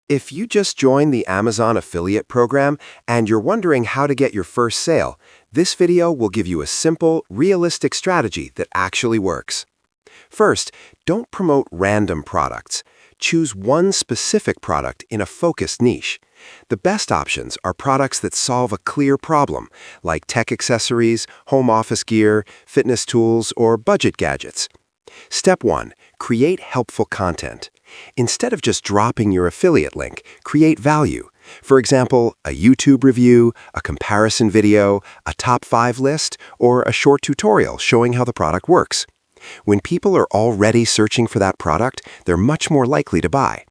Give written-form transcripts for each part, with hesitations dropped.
If you just joined the Amazon affiliate program and you're wondering how to get your first sale, this video will give you a simple, realistic strategy that actually works. First, don't promote random products. Choose one specific product in a focused niche. The best options are products that solve a clear problem, like tech accessories, home office gear, fitness tools, or budget gadgets. Step 1. Create helpful content. Instead of just dropping your affiliate link, create value. For example, a YouTube review, a comparison video, a top 5 list, or a short tutorial showing how the product works. When people are already searching for that product, they're much more likely to buy.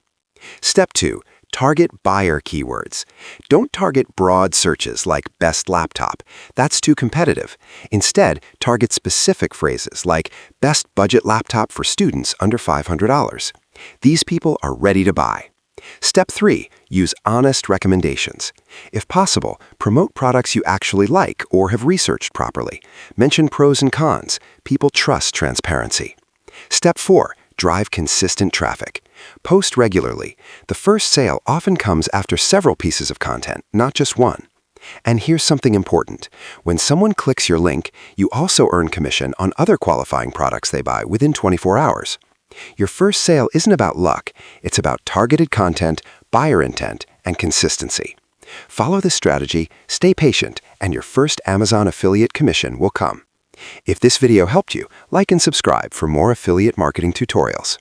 Step 2. Target buyer keywords. Don't target broad searches like best laptop. That's too competitive. Instead, target specific phrases like best budget laptop for students under $500. These people are ready to buy. Step 3. Use honest recommendations. If possible, promote products you actually like or have researched properly. Mention pros and cons. People trust transparency. Step 4. Drive consistent traffic. Post regularly. The first sale often comes after several pieces of content, not just one. And here's something important. When someone clicks your link, you also earn commission on other qualifying products they buy within 24 hours. Your first sale isn't about luck. It's about targeted content, buyer intent, and consistency. Follow this strategy, stay patient, and your first Amazon affiliate commission will come. If this video helped you, like and subscribe for more affiliate marketing tutorials.